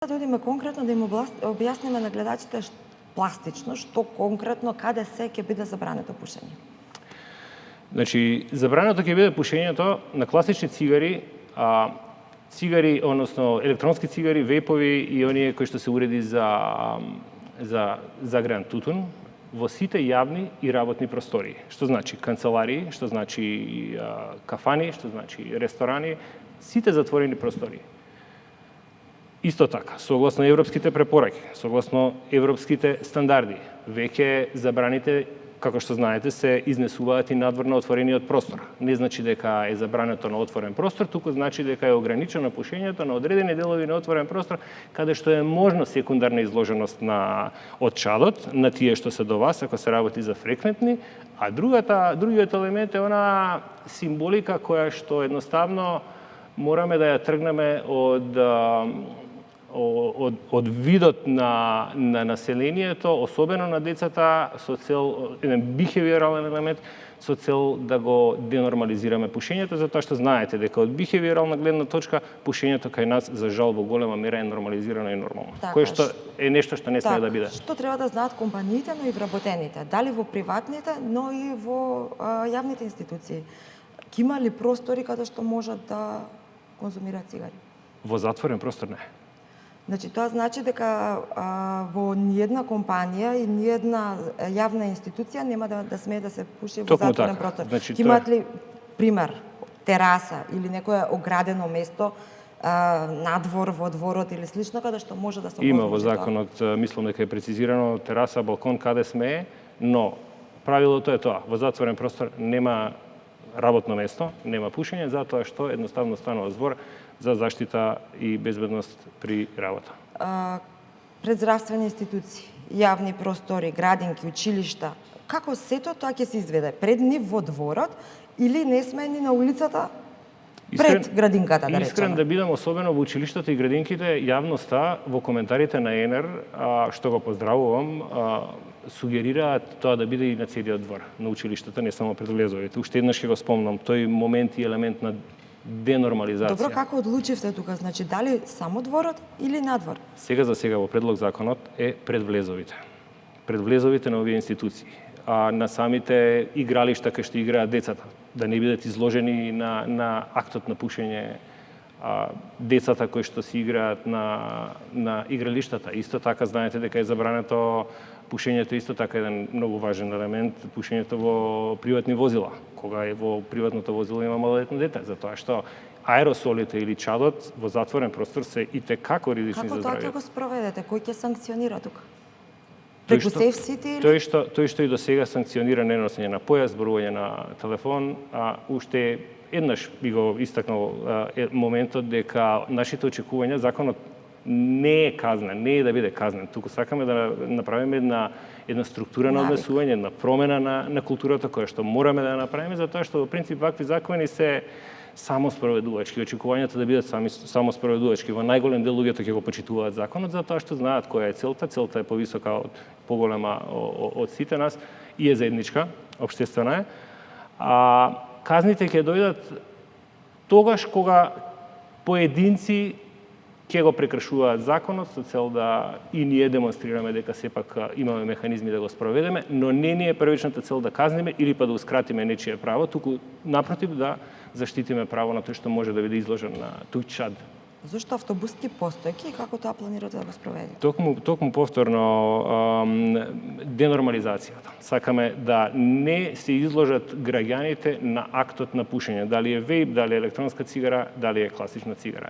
Да одиме конкретно да им објасниме на гледачите пластично што конкретно каде се ќе биде забрането пушење. Значи, забрането ќе биде пушењето на класични цигари, цигари, односно електронски цигари, вейпови и оние кои што се уреди за загреан тутун во сите јавни и работни простории. Што значи канцеларии, што значи кафани, што значи ресторани, сите затворени простории. Исто така, согласно европските препораки, согласно европските стандарди, веќе забраните, како што знаете, се изнесуваат и надвор на отворениот простор. Не значи дека е забрането на отворен простор, туку значи дека е ограничено пушењето на одредени делови на отворен простор, каде што е можно секундарна изложеност од чадот, на тие што се до вас, ако се работи за фреквентни, а другиот елемент е она символика која што едноставно мораме да ја тргнеме од видот на населението, особено на децата, со цел еден бихевиорален елемент, со цел да го денормализираме пушењето, затоа што знаете дека од бихевиорална гледна точка пушењето кај нас за жал во голема мера е нормализирано и нормално. Кое што е нешто што не смее да биде. Што треба да знаат компаниите, но и вработените, дали во приватните, но и во јавните институции? Ќе има ли простори каде што можат да конзумираат цигари? Во затворен простор не. Значи, тоа значи дека во ниедна компанија и ниедна јавна институција нема да смее да се пуши во затворен простор. Значи, имаат ли, пример, тераса или некое оградено место надвор во дворот или слично, каде што може да се Има во законот, мислам дека е прецизирано тераса, балкон, каде смее, но правилото е тоа. Во затворен простор нема работно место, нема пушење, затоа што едноставно станува збор за заштита и безбедност при работа. Пред здравствени институции, јавни простори, градинки, училишта, како сето тоа ќе се изведе? Пред нив во дворот или не сме ни на улицата пред градинката, да речеме? Искрен да бидам, особено во училиштата и градинките, јавноста во коментарите на ЕНЕР, што го поздравувам, сугерираат тоа да биде и на целиот двор на училиштата, не само пред влезовите. Уште еднаш ќе го спомнам, тој момент и елемент на денормализација. Добро, како одлучивте тука? Значи, дали само дворот или надвор? Сега за сега во предлог законот е пред влезовите. Пред влезовите на овие институции. А на самите игралишта кај што играат децата, да не бидат изложени на актот на пушење децата кои што си играат на игралиштата. Исто така знаете дека е забрането пушењето, исто така еден многу важен елемент, пушењето во приватни возила, кога е во приватното возило има малолетно дете, затоа што аеросолите или чадот во затворен простор се итекако ризични за здравјето. Како тоа ќе го спроведете? Кој ќе санкционира тука? Преку SafeCity? Тој што и до сега санкционира неносење на појас, зборување на телефон, уште еднаш би го истакнал моментот дека нашите очекувања, законот не е казнен, не е да биде казнен, туку сакаме да направиме една структура на однесување, една промена на културата која што мораме да направиме, затоа што во принцип вакви закони се само спроведувачки, очекувањата да бидат само спроведувачки. Во најголем дел луѓето ќе го почитуваат законот затоа што знаат која е целта, целта е повисока поголема од сите нас и е заедничка, општествена е. Казните ќе дојдат тогаш кога поединци ќе го прекршуваат законот со цел да и ние демонстрираме дека сепак имаме механизми да го спроведеме, но не ни е првичната цел да казниме или па да ускратиме нечие право, туку напротив да заштитиме право на тој што може да биде изложен на туѓ чад. Зошто автобуски постојки и како тоа планирате да го спроведете? Токму повторно денормализацијата. Сакаме да не се изложат граѓаните на актот на пушење, дали е вейп, дали е електронска цигара, дали е класична цигара.